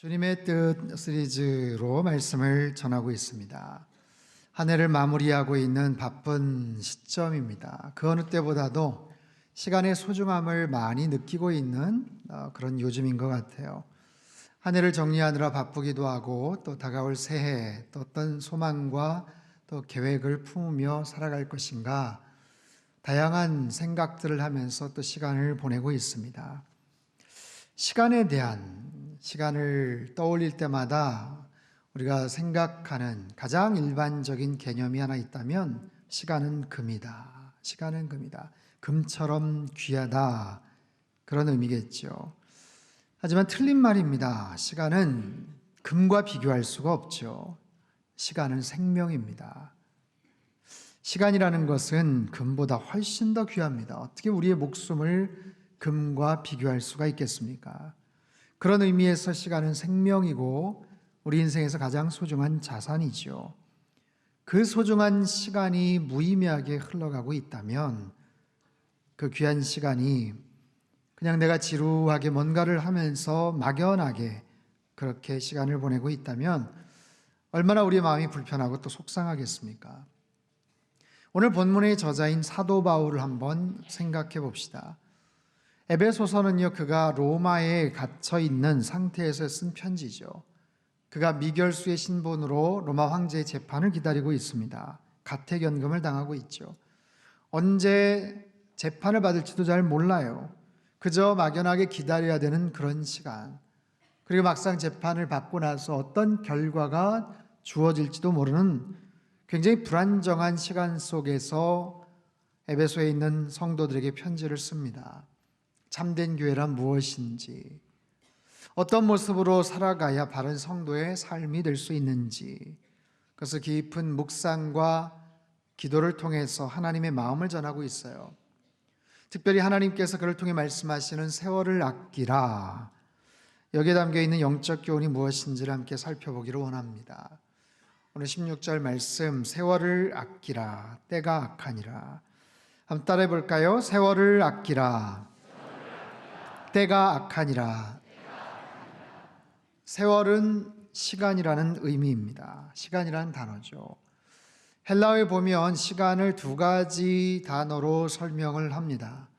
주님의 뜻 시리즈로 말씀을 전하고 있습니다. 한 해를 마무리하고 있는 바쁜 시점입니다. 그 어느 때보다도 시간의 소중함을 많이 느끼고 있는 그런 요즘인 것 같아요. 한 해를 정리하느라 바쁘기도 하고 또 다가올 새해 또 어떤 소망과 또 계획을 품으며 살아갈 것인가 다양한 생각들을 하면서 또 시간을 보내고 있습니다. 시간을 떠올릴 때마다 우리가 생각하는 가장 일반적인 개념이 하나 있다면 시간은 금이다. 시간은 금이다. 금처럼 귀하다. 그런 의미겠죠. 하지만 틀린 말입니다. 시간은 금과 비교할 수가 없죠. 시간은 생명입니다. 시간이라는 것은 금보다 훨씬 더 귀합니다. 어떻게 우리의 목숨을 금과 비교할 수가 있겠습니까? 그런 의미에서 시간은 생명이고 우리 인생에서 가장 소중한 자산이죠. 그 소중한 시간이 무의미하게 흘러가고 있다면 그 귀한 시간이 그냥 내가 지루하게 뭔가를 하면서 막연하게 그렇게 시간을 보내고 있다면 얼마나 우리의 마음이 불편하고 또 속상하겠습니까? 오늘 본문의 저자인 사도 바울을 한번 생각해 봅시다. 에베소서는요, 그가 로마에 갇혀 있는 상태에서 쓴 편지죠. 그가 미결수의 신분으로 로마 황제의 재판을 기다리고 있습니다. 가택연금을 당하고 있죠. 언제 재판을 받을지도 잘 몰라요. 그저 막연하게 기다려야 되는 그런 시간. 그리고 막상 재판을 받고 나서 어떤 결과가 주어질지도 모르는 굉장히 불안정한 시간 속에서 에베소에 있는 성도들에게 편지를 씁니다. 참된 교회란 무엇인지, 어떤 모습으로 살아가야 바른 성도의 삶이 될 수 있는지, 그것을 깊은 묵상과 기도를 통해서 하나님의 마음을 전하고 있어요. 특별히 하나님께서 그를 통해 말씀하시는 세월을 아끼라, 여기에 담겨있는 영적 교훈이 무엇인지를 함께 살펴보기를 원합니다. 오늘 16절 말씀, 세월을 아끼라, 때가 악하니라. 한번 따라해 볼까요? 세월을 아끼라, 때가 악하니라. 세월은 시간이라는 의미입니다. 시간이라는 단어죠. 헬라어에 보면 시간을 두 가지 단어로 설명을 합니다.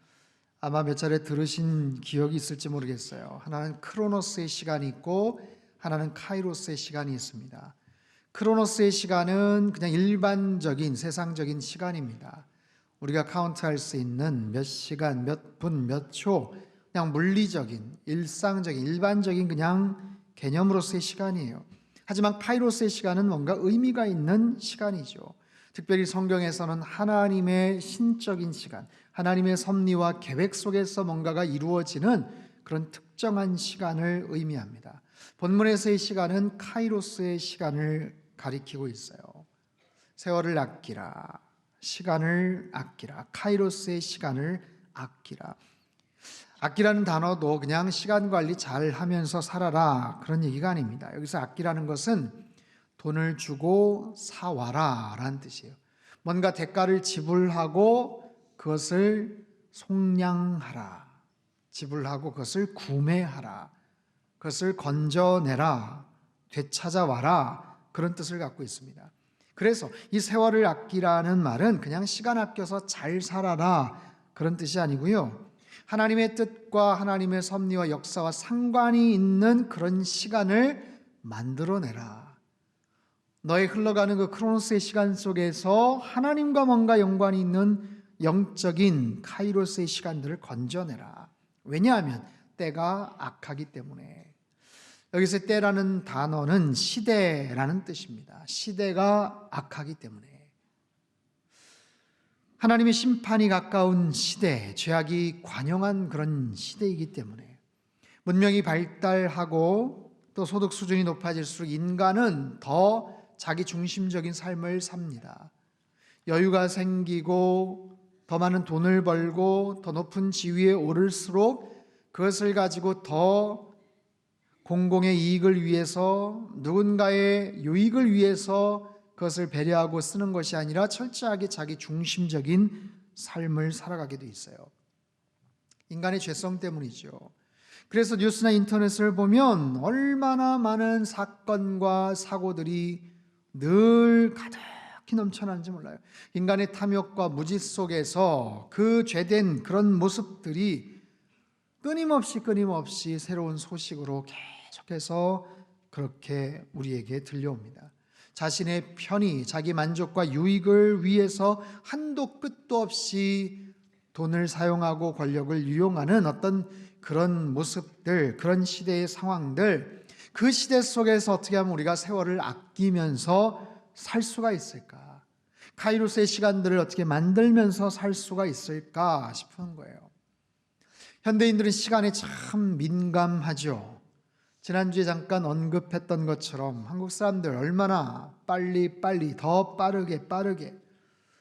아마 몇 차례 들으신 기억이 있을지 모르겠어요. 하나는 크로노스의 시간이 있고 하나는 카이로스의 시간이 있습니다. 크로노스의 시간은 그냥 일반적인 세상적인 시간입니다. 우리가 카운트할 수 있는 몇 시간, 몇 분, 몇 초, 그냥 물리적인, 일상적인, 일반적인 그냥 개념으로서의 시간이에요. 하지만 카이로스의 시간은 뭔가 의미가 있는 시간이죠. 특별히 성경에서는 하나님의 신적인 시간, 하나님의 섭리와 계획 속에서 뭔가가 이루어지는 그런 특정한 시간을 의미합니다. 본문에서의 시간은 카이로스의 시간을 가리키고 있어요. 세월을 아끼라, 시간을 아끼라, 카이로스의 시간을 아끼라. 아끼라는 단어도 그냥 시간 관리 잘 하면서 살아라 그런 얘기가 아닙니다. 여기서 아끼라는 것은 돈을 주고 사와라 라는 뜻이에요. 뭔가 대가를 지불하고 그것을 속량하라, 지불하고 그것을 구매하라, 그것을 건져내라, 되찾아와라 그런 뜻을 갖고 있습니다. 그래서 이 세월을 아끼라는 말은 그냥 시간 아껴서 잘 살아라 그런 뜻이 아니고요, 하나님의 뜻과 하나님의 섭리와 역사와 상관이 있는 그런 시간을 만들어내라. 너의 흘러가는 그 크로노스의 시간 속에서 하나님과 뭔가 연관이 있는 영적인 카이로스의 시간들을 건져내라. 왜냐하면 때가 악하기 때문에. 여기서 때라는 단어는 시대라는 뜻입니다. 시대가 악하기 때문에. 하나님의 심판이 가까운 시대, 죄악이 관영한 그런 시대이기 때문에 문명이 발달하고 또 소득 수준이 높아질수록 인간은 더 자기 중심적인 삶을 삽니다. 여유가 생기고 더 많은 돈을 벌고 더 높은 지위에 오를수록 그것을 가지고 더 공공의 이익을 위해서, 누군가의 유익을 위해서 그것을 배려하고 쓰는 것이 아니라 철저하게 자기 중심적인 삶을 살아가게 돼 있어요. 인간의 죄성 때문이죠. 그래서 뉴스나 인터넷을 보면 얼마나 많은 사건과 사고들이 늘 가득히 넘쳐나는지 몰라요. 인간의 탐욕과 무지 속에서 그 죄된 그런 모습들이 끊임없이 새로운 소식으로 계속해서 그렇게 우리에게 들려옵니다. 자신의 편의, 자기 만족과 유익을 위해서 한도 끝도 없이 돈을 사용하고 권력을 유용하는 어떤 그런 모습들, 그런 시대의 상황들, 그 시대 속에서 어떻게 하면 우리가 세월을 아끼면서 살 수가 있을까? 카이로스의 시간들을 어떻게 만들면서 살 수가 있을까 싶은 거예요. 현대인들은 시간에 참 민감하죠. 지난주에 잠깐 언급했던 것처럼 한국 사람들 얼마나 빨리 더 빠르게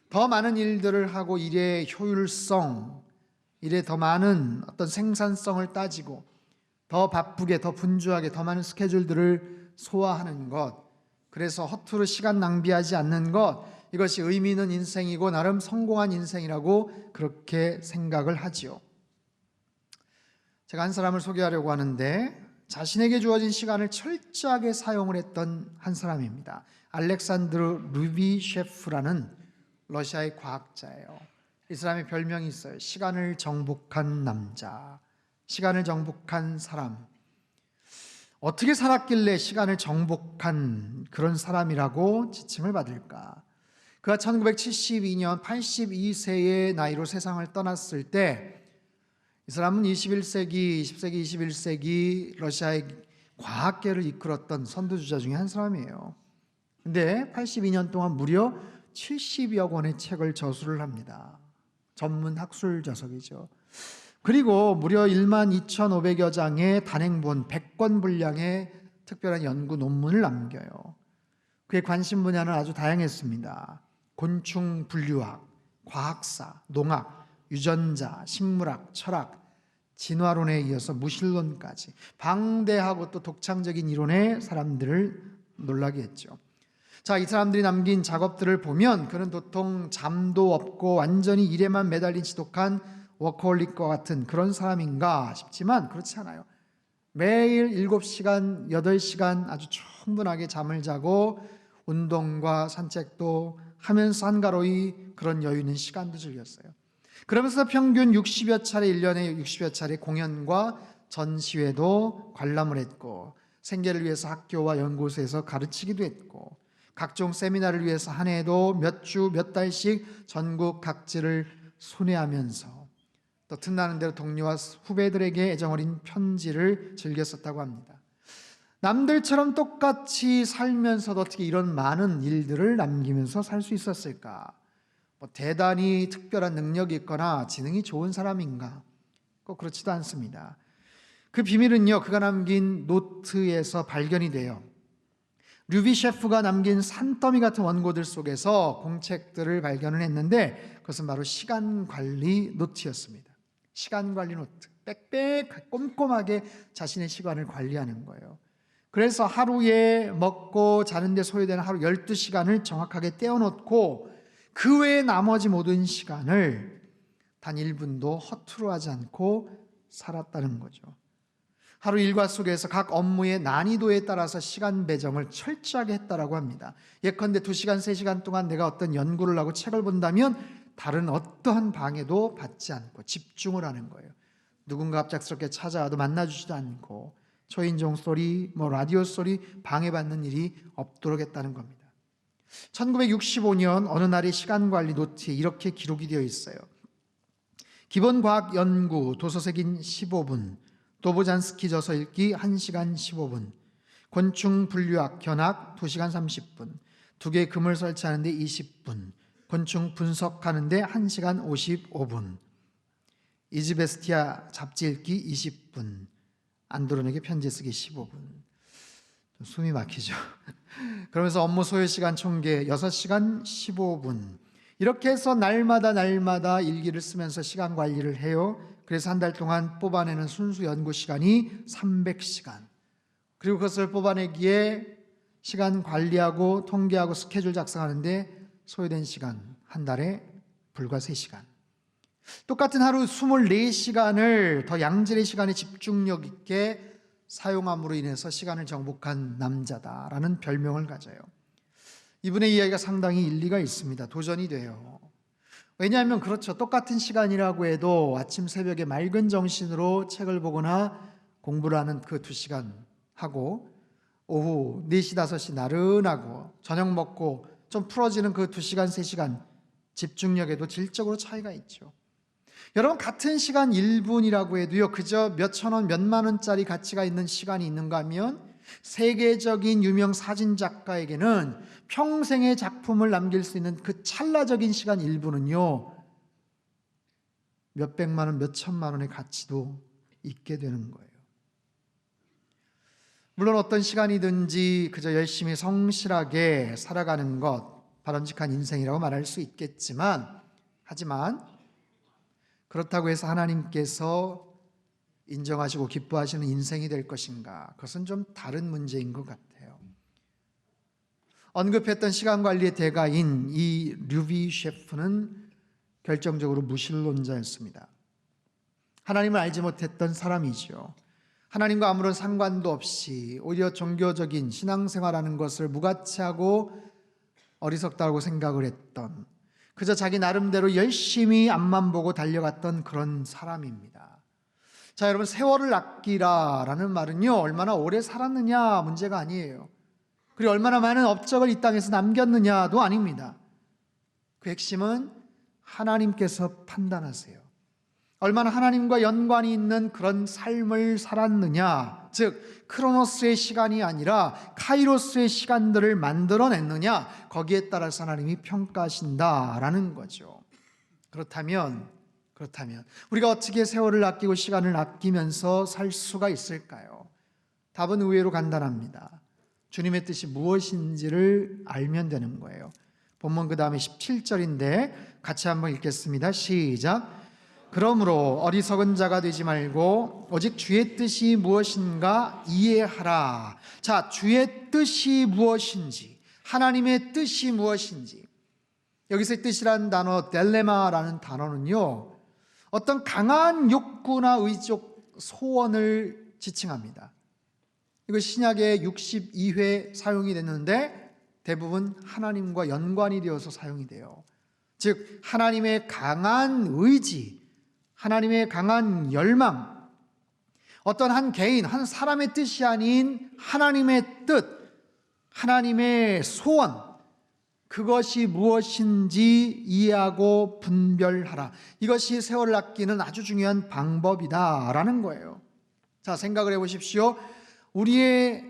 더 많은 일들을 하고 일의 효율성, 일에 더 많은 어떤 생산성을 따지고 더 바쁘게 더 분주하게 더 많은 스케줄들을 소화하는 것, 그래서 허투루 시간 낭비하지 않는 것, 이것이 의미 있는 인생이고 나름 성공한 인생이라고 그렇게 생각을 하지요. 제가 한 사람을 소개하려고 하는데 자신에게 주어진 시간을 철저하게 사용을 했던 한 사람입니다. 알렉산드르 루비셰프라는 러시아의 과학자예요. 이 사람의 별명이 있어요. 시간을 정복한 남자, 시간을 정복한 사람. 어떻게 살았길래 시간을 정복한 그런 사람이라고 지칭을 받을까? 그가 1972년 82세의 나이로 세상을 떠났을 때 이 사람은 21세기, 20세기, 21세기 러시아의 과학계를 이끌었던 선두주자 중에 한 사람이에요. 근데 82년 동안 무려 70여 권의 책을 저술을 합니다. 전문 학술 저서이죠. 그리고 무려 12,500여 장의 단행본 100권 분량의 특별한 연구 논문을 남겨요. 그의 관심 분야는 아주 다양했습니다. 곤충 분류학, 과학사, 농학, 유전자, 식물학, 철학, 진화론에 이어서 무신론까지 방대하고 또 독창적인 이론에 사람들을 놀라게 했죠. 자, 이 사람들이 남긴 작업들을 보면 그는 도통 잠도 없고 완전히 일에만 매달린 지독한 워커홀릭과 같은 그런 사람인가 싶지만 그렇지 않아요. 매일 7시간, 8시간 아주 충분하게 잠을 자고 운동과 산책도 하면서 한가로이 그런 여유 있는 시간도 즐겼어요. 그러면서 평균 60여 차례, 1년에 60여 차례 공연과 전시회도 관람을 했고 생계를 위해서 학교와 연구소에서 가르치기도 했고 각종 세미나를 위해서 한 해에도 몇 주, 몇 달씩 전국 각지를 순회하면서 또 틈나는 대로 동료와 후배들에게 애정 어린 편지를 즐겼었다고 합니다. 남들처럼 똑같이 살면서도 어떻게 이런 많은 일들을 남기면서 살 수 있었을까? 대단히 특별한 능력이 있거나 지능이 좋은 사람인가? 꼭 그렇지도 않습니다. 그 비밀은요, 그가 남긴 노트에서 발견이 돼요. 류비셰프가 남긴 산더미 같은 원고들 속에서 공책들을 발견을 했는데 그것은 바로 시간관리 노트였습니다. 시간관리 노트, 빽빽하게 꼼꼼하게 자신의 시간을 관리하는 거예요. 그래서 하루에 먹고 자는데 소요되는 하루 12시간을 정확하게 떼어놓고 그 외에 나머지 모든 시간을 단 1분도 허투루 하지 않고 살았다는 거죠. 하루 일과 속에서 각 업무의 난이도에 따라서 시간 배정을 철저하게 했다라고 합니다. 예컨대 2시간, 3시간 동안 내가 어떤 연구를 하고 책을 본다면 다른 어떠한 방해도 받지 않고 집중을 하는 거예요. 누군가 갑작스럽게 찾아와도 만나주지도 않고 초인종 소리, 라디오 소리 방해받는 일이 없도록 했다는 겁니다. 1965년 어느 날의 시간관리 노트에 이렇게 기록이 되어 있어요. 기본과학 연구 도서색인 15분, 도보잔스키 저서 읽기 1시간 15분, 곤충 분류학 견학 2시간 30분, 2개의 금을 설치하는데 20분, 곤충 분석하는데 1시간 55분, 이즈베스티아 잡지 읽기 20분, 안드론에게 편지 쓰기 15분. 좀 숨이 막히죠. 그러면서 업무 소요 시간 총계 6시간 15분. 이렇게 해서 날마다 일기를 쓰면서 시간 관리를 해요. 그래서 한 달 동안 뽑아내는 순수 연구 시간이 300시간. 그리고 그것을 뽑아내기에 시간 관리하고 통계하고 스케줄 작성하는데 소요된 시간 한 달에 불과 3시간. 똑같은 하루 24시간을 더 양질의 시간에 집중력 있게 사용함으로 인해서 시간을 정복한 남자다라는 별명을 가져요. 이분의 이야기가 상당히 일리가 있습니다. 도전이 돼요. 왜냐하면 그렇죠. 똑같은 시간이라고 해도 아침 새벽에 맑은 정신으로 책을 보거나 공부를 하는 그 2시간 하고 오후 4시, 5시 나른하고 저녁 먹고 좀 풀어지는 그 2시간, 3시간 집중력에도 질적으로 차이가 있죠. 여러분, 같은 시간 1분이라고 해도요, 그저 몇천 원, 몇만 원짜리 가치가 있는 시간이 있는가 하면 세계적인 유명 사진작가에게는 평생의 작품을 남길 수 있는 그 찰나적인 시간 1분은요, 몇백만 원, 몇천만 원의 가치도 있게 되는 거예요. 물론 어떤 시간이든지 그저 열심히 성실하게 살아가는 것, 바람직한 인생이라고 말할 수 있겠지만, 하지만 그렇다고 해서 하나님께서 인정하시고 기뻐하시는 인생이 될 것인가? 그것은 좀 다른 문제인 것 같아요. 언급했던 시간관리의 대가인 이 류비 셰프는 결정적으로 무신론자였습니다. 하나님을 알지 못했던 사람이죠. 하나님과 아무런 상관도 없이 오히려 종교적인 신앙생활하는 것을 무가치하고 어리석다고 생각을 했던, 그저 자기 나름대로 열심히 앞만 보고 달려갔던 그런 사람입니다. 자, 여러분, 세월을 아끼라라는 말은요, 얼마나 오래 살았느냐 문제가 아니에요. 그리고 얼마나 많은 업적을 이 땅에서 남겼느냐도 아닙니다. 그 핵심은 하나님께서 판단하세요. 얼마나 하나님과 연관이 있는 그런 삶을 살았느냐, 즉 크로노스의 시간이 아니라 카이로스의 시간들을 만들어냈느냐, 거기에 따라서 하나님이 평가하신다라는 거죠. 그렇다면 우리가 어떻게 세월을 아끼고 시간을 아끼면서 살 수가 있을까요? 답은 의외로 간단합니다. 주님의 뜻이 무엇인지를 알면 되는 거예요. 본문 그 다음에 17절인데 같이 한번 읽겠습니다. 시작. 그러므로 어리석은 자가 되지 말고 오직 주의 뜻이 무엇인가 이해하라. 자, 주의 뜻이 무엇인지, 하나님의 뜻이 무엇인지. 여기서 뜻이라는 단어, 델레마라는 단어는요, 어떤 강한 욕구나 의적 소원을 지칭합니다. 이거 신약에 62회 사용이 됐는데 대부분 하나님과 연관이 되어서 사용이 돼요. 즉 하나님의 강한 의지, 하나님의 강한 열망, 어떤 한 개인, 한 사람의 뜻이 아닌 하나님의 뜻, 하나님의 소원, 그것이 무엇인지 이해하고 분별하라. 이것이 세월을 아끼는 아주 중요한 방법이다라는 거예요. 자, 생각을 해보십시오. 우리의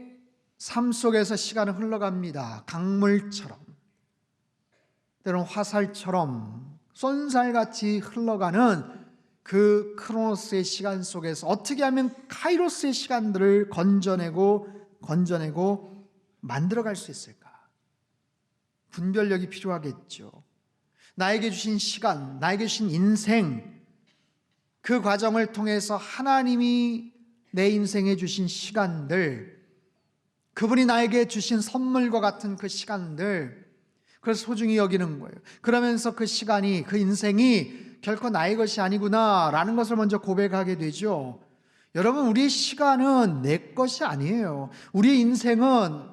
삶 속에서 시간은 흘러갑니다. 강물처럼, 때로는 화살처럼 쏜살같이 흘러가는 그 크로노스의 시간 속에서 어떻게 하면 카이로스의 시간들을 건져내고 만들어갈 수 있을까? 분별력이 필요하겠죠. 나에게 주신 시간, 나에게 주신 인생, 그 과정을 통해서 하나님이 내 인생에 주신 시간들, 그분이 나에게 주신 선물과 같은 그 시간들, 그걸 소중히 여기는 거예요. 그러면서 그 시간이, 그 인생이 결코 나의 것이 아니구나 라는 것을 먼저 고백하게 되죠. 여러분, 우리의 시간은 내 것이 아니에요. 우리의 인생은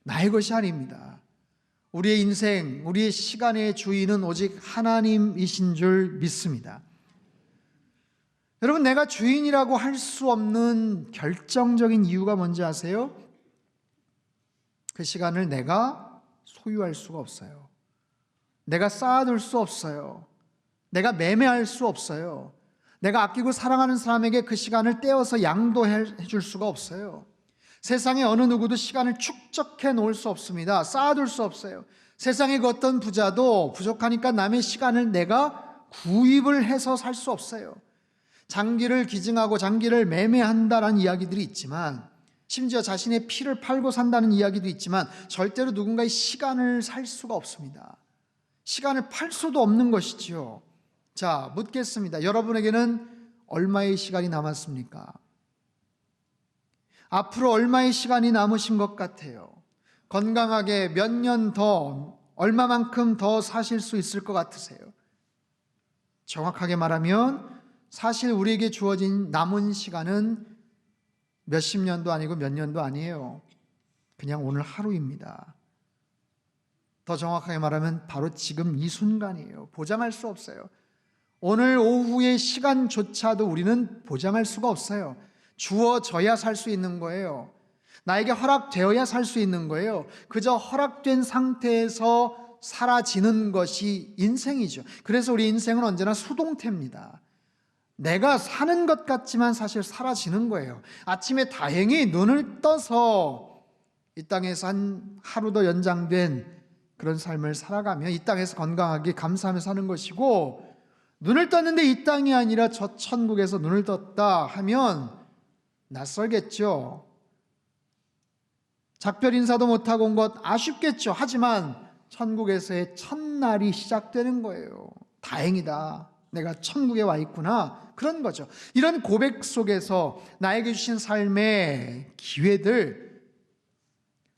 나의 것이 아닙니다. 우리의 인생, 우리의 시간의 주인은 오직 하나님이신 줄 믿습니다. 여러분, 내가 주인이라고 할 수 없는 결정적인 이유가 뭔지 아세요? 그 시간을 내가 소유할 수가 없어요. 내가 쌓아둘 수 없어요. 내가 매매할 수 없어요. 내가 아끼고 사랑하는 사람에게 그 시간을 떼어서 양도해 줄 수가 없어요. 세상에 어느 누구도 시간을 축적해 놓을 수 없습니다. 쌓아둘 수 없어요. 세상의 그 어떤 부자도 부족하니까 남의 시간을 내가 구입을 해서 살 수 없어요. 장기를 기증하고 장기를 매매한다라는 이야기들이 있지만, 심지어 자신의 피를 팔고 산다는 이야기도 있지만, 절대로 누군가의 시간을 살 수가 없습니다. 시간을 팔 수도 없는 것이지요. 자, 묻겠습니다. 여러분에게는 얼마의 시간이 남았습니까? 앞으로 얼마의 시간이 남으신 것 같아요? 건강하게 몇 년 더, 얼마만큼 더 사실 수 있을 것 같으세요? 정확하게 말하면 사실 우리에게 주어진 남은 시간은 몇십 년도 아니고 몇 년도 아니에요. 그냥 오늘 하루입니다. 더 정확하게 말하면 바로 지금 이 순간이에요. 보장할 수 없어요. 오늘 오후의 시간조차도 우리는 보장할 수가 없어요. 주어져야 살 수 있는 거예요. 나에게 허락되어야 살 수 있는 거예요. 그저 허락된 상태에서 사라지는 것이 인생이죠. 그래서 우리 인생은 언제나 수동태입니다. 내가 사는 것 같지만 사실 사라지는 거예요. 아침에 다행히 눈을 떠서 이 땅에서 한 하루 더 연장된 그런 삶을 살아가며 이 땅에서 건강하게 감사하며 사는 것이고, 눈을 떴는데 이 땅이 아니라 저 천국에서 눈을 떴다 하면 낯설겠죠. 작별 인사도 못하고 온 것 아쉽겠죠. 하지만 천국에서의 첫날이 시작되는 거예요. 다행이다, 내가 천국에 와 있구나, 그런 거죠. 이런 고백 속에서 나에게 주신 삶의 기회들,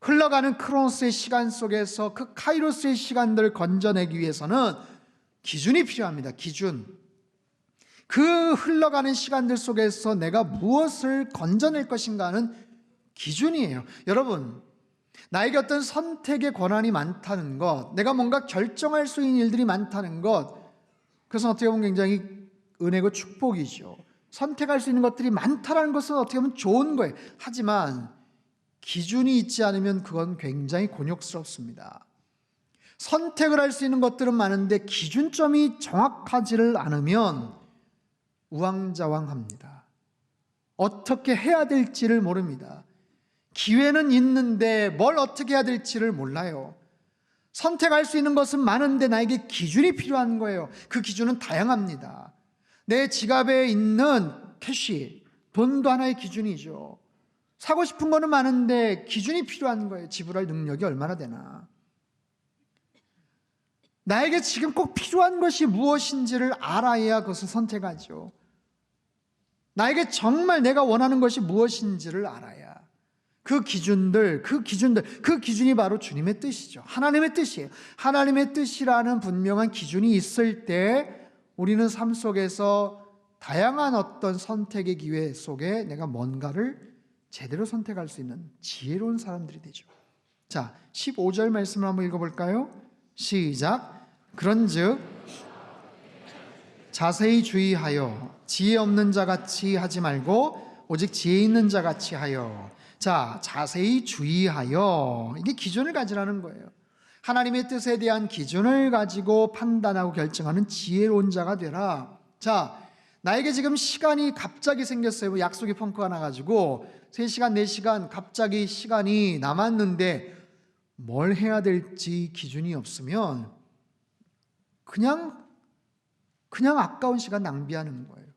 흘러가는 크로노스의 시간 속에서 그 카이로스의 시간들을 건져내기 위해서는 기준이 필요합니다. 기준. 그 흘러가는 시간들 속에서 내가 무엇을 건져낼 것인가 하는 기준이에요. 여러분, 나에게 어떤 선택의 권한이 많다는 것, 내가 뭔가 결정할 수 있는 일들이 많다는 것, 그것은 어떻게 보면 굉장히 은혜고 축복이죠. 선택할 수 있는 것들이 많다는 것은 어떻게 보면 좋은 거예요. 하지만 기준이 있지 않으면 그건 굉장히 곤욕스럽습니다. 선택을 할 수 있는 것들은 많은데 기준점이 정확하지를 않으면 우왕좌왕합니다. 어떻게 해야 될지를 모릅니다. 기회는 있는데 뭘 어떻게 해야 될지를 몰라요. 선택할 수 있는 것은 많은데 나에게 기준이 필요한 거예요. 그 기준은 다양합니다. 내 지갑에 있는 캐시, 돈도 하나의 기준이죠. 사고 싶은 거는 많은데 기준이 필요한 거예요. 지불할 능력이 얼마나 되나. 나에게 지금 꼭 필요한 것이 무엇인지를 알아야 그것을 선택하죠. 나에게 정말 내가 원하는 것이 무엇인지를 알아야 그 기준이 바로 주님의 뜻이죠. 하나님의 뜻이에요. 하나님의 뜻이라는 분명한 기준이 있을 때 우리는 삶 속에서 다양한 어떤 선택의 기회 속에 내가 뭔가를 제대로 선택할 수 있는 지혜로운 사람들이 되죠. 자, 15절 말씀을 한번 읽어볼까요? 시작. 그런즉 자세히 주의하여 지혜 없는 자같이 하지 말고 오직 지혜 있는 자같이 하여. 자, 자세히 주의하여, 이게 기준을 가지라는 거예요. 하나님의 뜻에 대한 기준을 가지고 판단하고 결정하는 지혜로운 자가 되라. 자, 나에게 지금 시간이 갑자기 생겼어요. 약속이 펑크가 나가지고 3시간, 4시간 갑자기 시간이 남았는데 뭘 해야 될지 기준이 없으면 그냥 아까운 시간 낭비하는 거예요.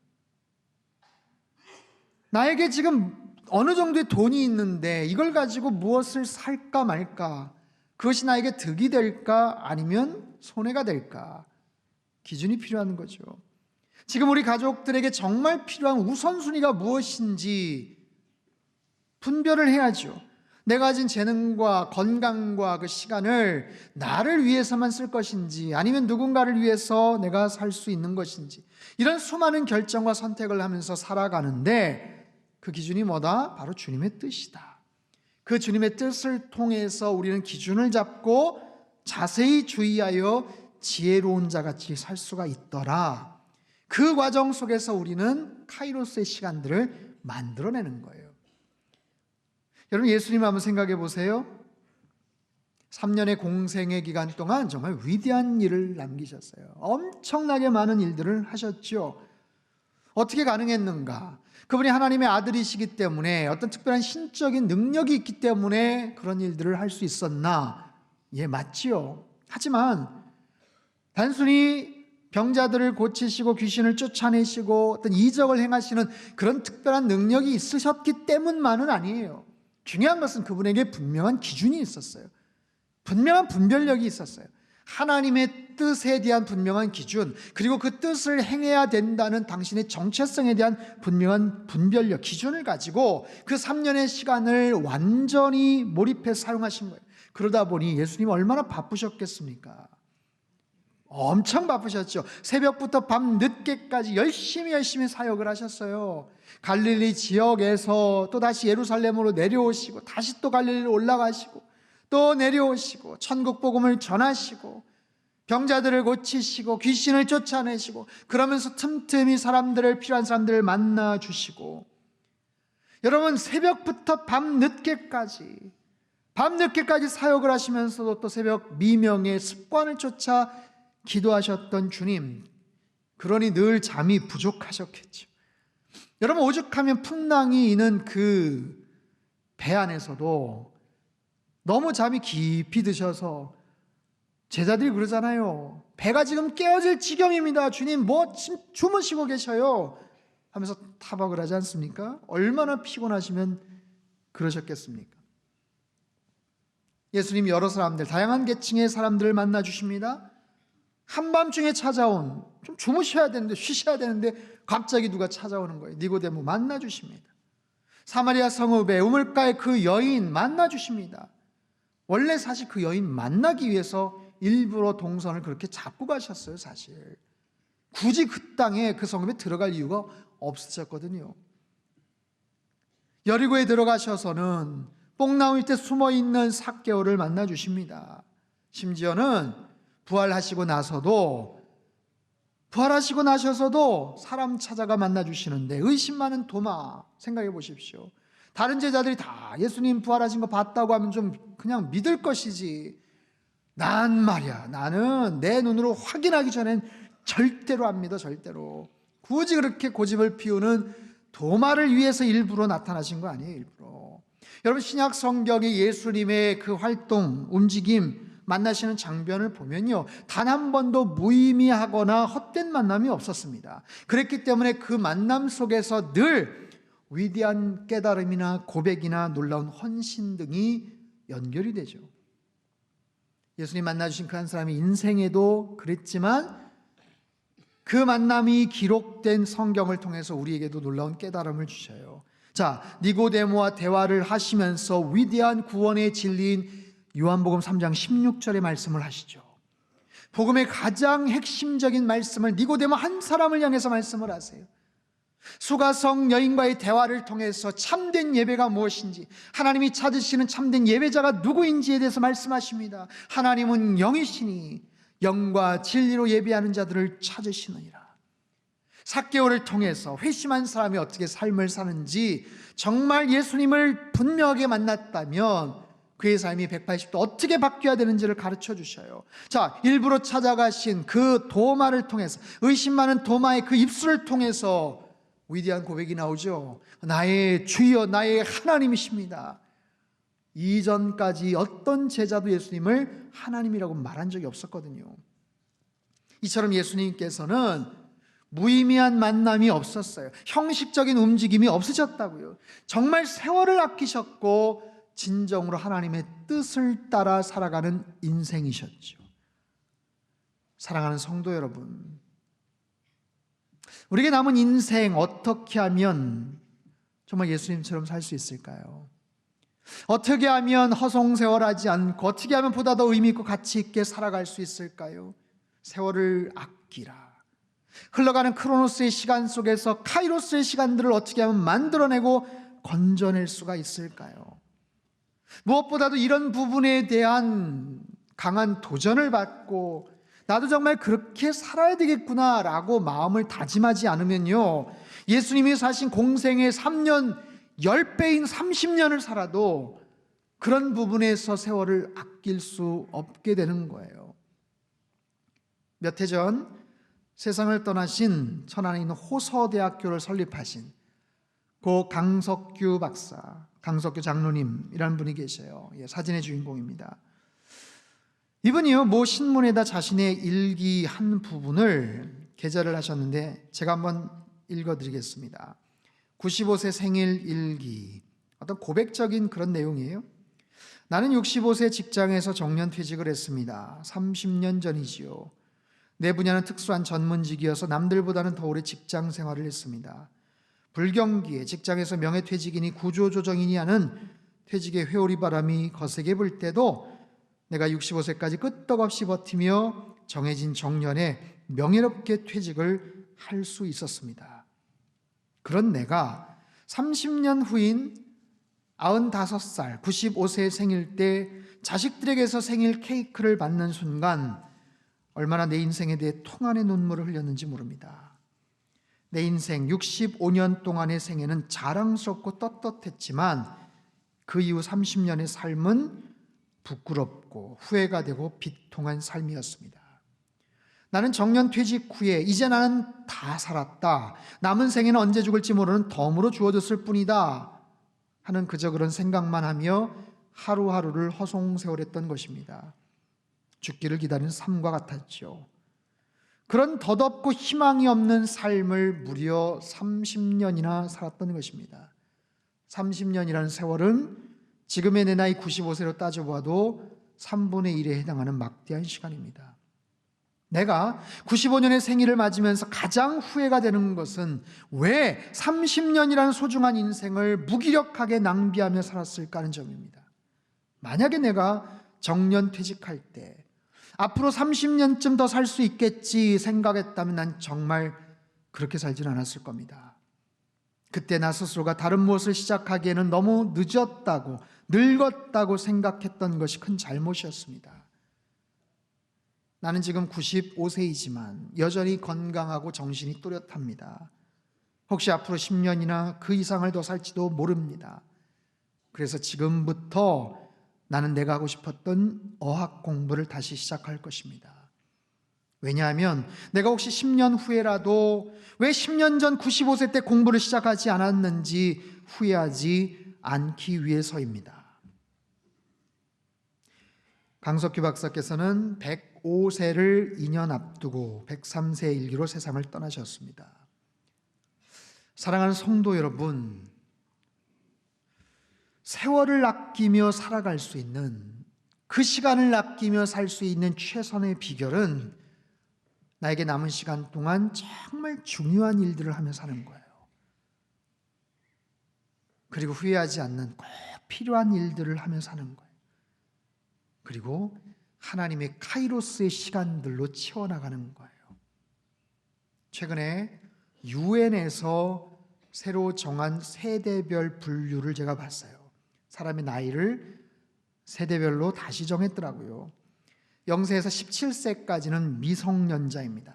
나에게 지금 어느 정도의 돈이 있는데 이걸 가지고 무엇을 살까 말까, 그것이 나에게 득이 될까 아니면 손해가 될까, 기준이 필요한 거죠. 지금 우리 가족들에게 정말 필요한 우선순위가 무엇인지 분별을 해야죠. 내가 가진 재능과 건강과 그 시간을 나를 위해서만 쓸 것인지 아니면 누군가를 위해서 내가 살 수 있는 것인지, 이런 수많은 결정과 선택을 하면서 살아가는데 그 기준이 뭐다? 바로 주님의 뜻이다. 그 주님의 뜻을 통해서 우리는 기준을 잡고 자세히 주의하여 지혜로운 자같이 살 수가 있더라. 그 과정 속에서 우리는 카이로스의 시간들을 만들어내는 거예요. 여러분, 예수님 한번 생각해 보세요. 3년의 공생의 기간 동안 정말 위대한 일을 남기셨어요. 엄청나게 많은 일들을 하셨죠. 어떻게 가능했는가? 그분이 하나님의 아들이시기 때문에, 어떤 특별한 신적인 능력이 있기 때문에 그런 일들을 할 수 있었나? 예, 맞지요. 하지만 단순히 병자들을 고치시고 귀신을 쫓아내시고 어떤 이적을 행하시는 그런 특별한 능력이 있으셨기 때문만은 아니에요. 중요한 것은 그분에게 분명한 기준이 있었어요. 분명한 분별력이 있었어요. 하나님의 뜻에 대한 분명한 기준, 그리고 그 뜻을 행해야 된다는 당신의 정체성에 대한 분명한 분별력, 기준을 가지고 그 3년의 시간을 완전히 몰입해 사용하신 거예요. 그러다 보니 예수님 얼마나 바쁘셨겠습니까? 엄청 바쁘셨죠. 새벽부터 밤 늦게까지 열심히 사역을 하셨어요. 갈릴리 지역에서 또 다시 예루살렘으로 내려오시고, 다시 또 갈릴리로 올라가시고, 또 내려오시고, 천국 복음을 전하시고, 병자들을 고치시고, 귀신을 쫓아내시고, 그러면서 틈틈이 필요한 사람들을 만나 주시고, 여러분, 새벽부터 밤 늦게까지 사역을 하시면서도 또 새벽 미명의 습관을 쫓아 기도하셨던 주님, 그러니 늘 잠이 부족하셨겠죠. 여러분, 오죽하면 풍랑이 있는 그 배 안에서도 너무 잠이 깊이 드셔서 제자들이 그러잖아요. 배가 지금 깨어질 지경입니다. 주님, 뭐 주무시고 계셔요 하면서 타박을 하지 않습니까? 얼마나 피곤하시면 그러셨겠습니까? 예수님이 여러 사람들, 다양한 계층의 사람들을 만나 주십니다. 한밤중에 찾아온, 좀 주무셔야 되는데, 쉬셔야 되는데 갑자기 누가 찾아오는 거예요. 니고데모 만나 주십니다. 사마리아 성읍의 우물가의 그 여인 만나 주십니다. 원래 사실 그 여인 만나기 위해서 일부러 동선을 그렇게 잡고 가셨어요. 사실 굳이 그 땅에, 그 성읍에 들어갈 이유가 없으셨거든요. 여리고에 들어가셔서는 뽕나무 밑에 숨어있는 삭개오를 만나 주십니다. 심지어는 부활하시고 나셔서도 사람 찾아가 만나 주시는데, 의심 많은 도마 생각해 보십시오. 다른 제자들이 다 예수님 부활하신 거 봤다고 하면 좀 그냥 믿을 것이지, 나는 내 눈으로 확인하기 전엔 절대로 안 믿어. 절대로. 굳이 그렇게 고집을 피우는 도마를 위해서 일부러 나타나신 거 아니에요. 일부러. 여러분, 신약 성경의 예수님의 그 활동, 움직임, 만나시는 장면을 보면요, 단 한 번도 무의미하거나 헛된 만남이 없었습니다. 그랬기 때문에 그 만남 속에서 늘 위대한 깨달음이나 고백이나 놀라운 헌신 등이 연결이 되죠. 예수님 만나주신 그 한 사람의 인생에도 그랬지만, 그 만남이 기록된 성경을 통해서 우리에게도 놀라운 깨달음을 주셔요. 자, 니고데모와 대화를 하시면서 위대한 구원의 진리인 요한복음 3장 16절의 말씀을 하시죠. 복음의 가장 핵심적인 말씀을 니고데모 한 사람을 향해서 말씀을 하세요. 수가성 여인과의 대화를 통해서 참된 예배가 무엇인지, 하나님이 찾으시는 참된 예배자가 누구인지에 대해서 말씀하십니다. 하나님은 영이시니 영과 진리로 예배하는 자들을 찾으시느니라. 삭개오를 통해서 회심한 사람이 어떻게 삶을 사는지, 정말 예수님을 분명하게 만났다면 그의 삶이 180도 어떻게 바뀌어야 되는지를 가르쳐 주셔요. 자, 일부러 찾아가신 그 도마를 통해서, 의심 많은 도마의 그 입술을 통해서 위대한 고백이 나오죠. 나의 주여, 나의 하나님이십니다. 이전까지 어떤 제자도 예수님을 하나님이라고 말한 적이 없었거든요. 이처럼 예수님께서는 무의미한 만남이 없었어요. 형식적인 움직임이 없으셨다고요. 정말 세월을 아끼셨고 진정으로 하나님의 뜻을 따라 살아가는 인생이셨죠. 사랑하는 성도 여러분, 우리에게 남은 인생 어떻게 하면 정말 예수님처럼 살 수 있을까요? 어떻게 하면 허송세월하지 않고, 어떻게 하면 보다 더 의미 있고 가치 있게 살아갈 수 있을까요? 세월을 아끼라. 흘러가는 크로노스의 시간 속에서 카이로스의 시간들을 어떻게 하면 만들어내고 건져낼 수가 있을까요? 무엇보다도 이런 부분에 대한 강한 도전을 받고, 나도 정말 그렇게 살아야 되겠구나 라고 마음을 다짐하지 않으면요, 예수님이 사신 공생의 3년 10배인 30년을 살아도 그런 부분에서 세월을 아낄 수 없게 되는 거예요. 몇 해 전 세상을 떠나신 천안에 있는 호서대학교를 설립하신 고 강석규 박사, 강석규 장로님이라는 분이 계셔요. 사진의 주인공입니다. 이분이요, 모 신문에다 자신의 일기 한 부분을 게재를 하셨는데, 제가 한번 읽어드리겠습니다. 95세 생일 일기, 어떤 고백적인 그런 내용이에요. 나는 65세 직장에서 정년퇴직을 했습니다. 30년 전이지요. 내 분야는 특수한 전문직이어서 남들보다는 더 오래 직장 생활을 했습니다. 불경기에 직장에서 명예퇴직이니 구조조정이니 하는 퇴직의 회오리 바람이 거세게 불 때도 내가 65세까지 끄떡없이 버티며 정해진 정년에 명예롭게 퇴직을 할 수 있었습니다. 그런 내가 30년 후인 95살, 95세 생일 때 자식들에게서 생일 케이크를 받는 순간 얼마나 내 인생에 대해 통한의 눈물을 흘렸는지 모릅니다. 내 인생 65년 동안의 생애는 자랑스럽고 떳떳했지만 그 이후 30년의 삶은 부끄럽고 후회가 되고 비통한 삶이었습니다. 나는 정년 퇴직 후에 이제 나는 다 살았다, 남은 생에는 언제 죽을지 모르는 덤으로 주어졌을 뿐이다 하는 그저 그런 생각만 하며 하루하루를 허송세월했던 것입니다. 죽기를 기다리는 삶과 같았죠. 그런 덧없고 희망이 없는 삶을 무려 30년이나 살았던 것입니다. 30년이라는 세월은 지금의 내 나이 95세로 따져봐도 3분의 1에 해당하는 막대한 시간입니다. 내가 95년의 생일을 맞으면서 가장 후회가 되는 것은 왜 30년이라는 소중한 인생을 무기력하게 낭비하며 살았을까 하는 점입니다. 만약에 내가 정년 퇴직할 때 앞으로 30년쯤 더 살 수 있겠지 생각했다면 난 정말 그렇게 살지는 않았을 겁니다. 그때 나 스스로가 다른 무엇을 시작하기에는 너무 늦었다고, 늙었다고 생각했던 것이 큰 잘못이었습니다. 나는 지금 95세이지만 여전히 건강하고 정신이 또렷합니다. 혹시 앞으로 10년이나 그 이상을 더 살지도 모릅니다. 그래서 지금부터 나는 내가 하고 싶었던 어학 공부를 다시 시작할 것입니다. 왜냐하면 내가 혹시 10년 후에라도 왜 10년 전 95세 때 공부를 시작하지 않았는지 후회하지 않기 위해서입니다. 강석규 박사께서는 105세를 2년 앞두고 103세 일기로 세상을 떠나셨습니다. 사랑하는 성도 여러분, 세월을 아끼며 살아갈 수 있는, 그 시간을 아끼며 살 수 있는 최선의 비결은 나에게 남은 시간 동안 정말 중요한 일들을 하며 사는 거예요. 그리고 후회하지 않는 꼭 필요한 일들을 하며 사는 거예요. 그리고 하나님의 카이로스의 시간들로 채워나가는 거예요. 최근에 유엔에서 새로 정한 세대별 분류를 제가 봤어요. 사람의 나이를 세대별로 다시 정했더라고요. 0세에서 17세까지는 미성년자입니다.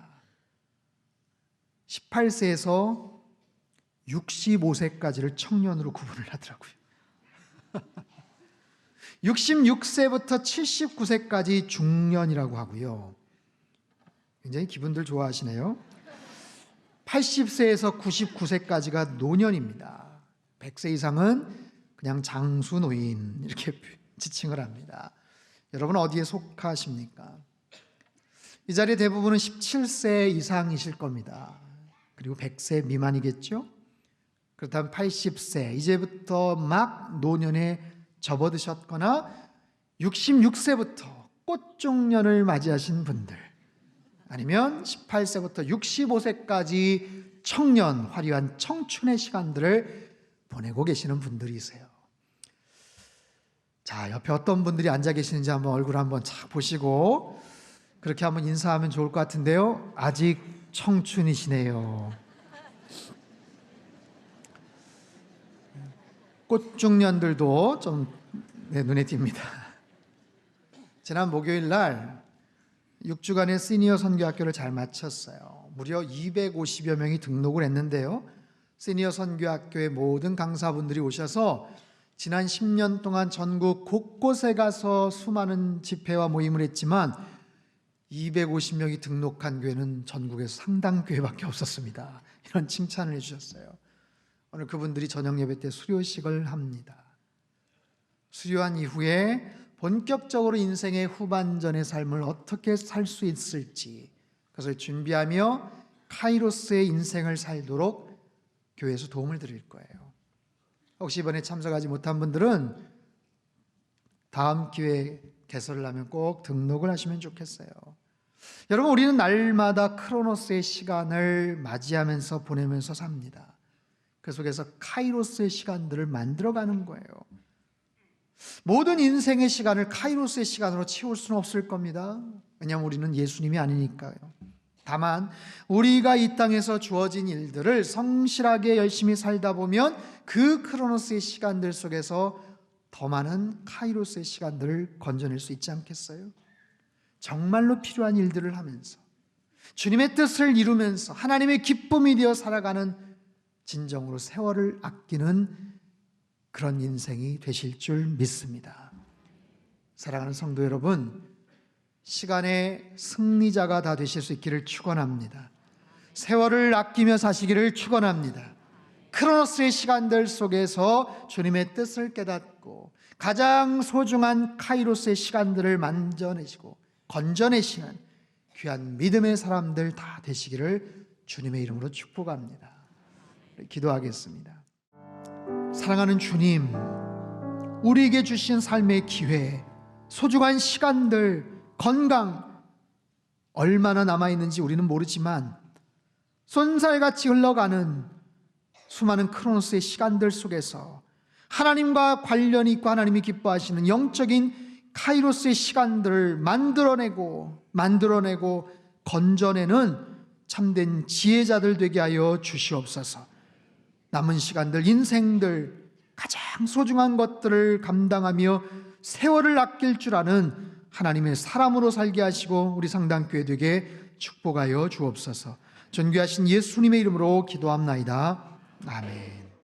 18세에서 65세까지를 청년으로 구분을 하더라고요. 66세부터 79세까지 중년이라고 하고요. 굉장히 기분들 좋아하시네요. 80세에서 99세까지가 노년입니다. 100세 이상은 그냥 장수노인 이렇게 지칭을 합니다. 여러분 어디에 속하십니까? 이 자리에 대부분은 17세 이상이실 겁니다. 그리고 100세 미만이겠죠? 그렇다면 80세, 이제부터 막 노년에 접어드셨거나 66세부터 꽃중년을 맞이하신 분들, 아니면 18세부터 65세까지 청년, 화려한 청춘의 시간들을 보내고 계시는 분들이세요. 자, 옆에 어떤 분들이 앉아 계시는지 한번 얼굴 한번 착 보시고 그렇게 한번 인사하면 좋을 것 같은데요. 아직 청춘이시네요. 꽃중년들도 좀 눈에 띕니다. 지난 목요일 날 6주간의 시니어 선교학교를 잘 마쳤어요. 무려 250여 명이 등록을 했는데요. 시니어 선교학교의 모든 강사분들이 오셔서 지난 10년 동안 전국 곳곳에 가서 수많은 집회와 모임을 했지만 250명이 등록한 교회는 전국에서 상당교회밖에 없었습니다. 이런 칭찬을 해주셨어요. 오늘 그분들이 저녁 예배 때 수료식을 합니다. 수료한 이후에 본격적으로 인생의 후반전의 삶을 어떻게 살 수 있을지 그것을 준비하며 카이로스의 인생을 살도록 교회에서 도움을 드릴 거예요. 혹시 이번에 참석하지 못한 분들은 다음 기회에 개설을 하면 꼭 등록을 하시면 좋겠어요. 여러분, 우리는 날마다 크로노스의 시간을 맞이하면서 보내면서 삽니다. 그 속에서 카이로스의 시간들을 만들어가는 거예요. 모든 인생의 시간을 카이로스의 시간으로 채울 수는 없을 겁니다. 왜냐하면 우리는 예수님이 아니니까요. 다만 우리가 이 땅에서 주어진 일들을 성실하게 열심히 살다 보면 그 크로노스의 시간들 속에서 더 많은 카이로스의 시간들을 건져낼 수 있지 않겠어요? 정말로 필요한 일들을 하면서 주님의 뜻을 이루면서 하나님의 기쁨이 되어 살아가는, 진정으로 세월을 아끼는 그런 인생이 되실 줄 믿습니다. 사랑하는 성도 여러분, 시간의 승리자가 다 되실 수 있기를 축원합니다. 세월을 아끼며 사시기를 축원합니다. 크로노스의 시간들 속에서 주님의 뜻을 깨닫고 가장 소중한 카이로스의 시간들을 만져내시고 건져내시는 귀한 믿음의 사람들 다 되시기를 주님의 이름으로 축복합니다. 기도하겠습니다. 사랑하는 주님, 우리에게 주신 삶의 기회, 소중한 시간들, 건강 얼마나 남아있는지 우리는 모르지만 쏜살같이 흘러가는 수많은 크로노스의 시간들 속에서 하나님과 관련이 있고 하나님이 기뻐하시는 영적인 카이로스의 시간들을 만들어내고 건져내는 참된 지혜자들 되게 하여 주시옵소서. 남은 시간들, 인생들, 가장 소중한 것들을 감당하며 세월을 아낄 줄 아는 하나님의 사람으로 살게 하시고 우리 상당교회 되게 축복하여 주옵소서. 존귀하신 예수님의 이름으로 기도합나이다. 아멘.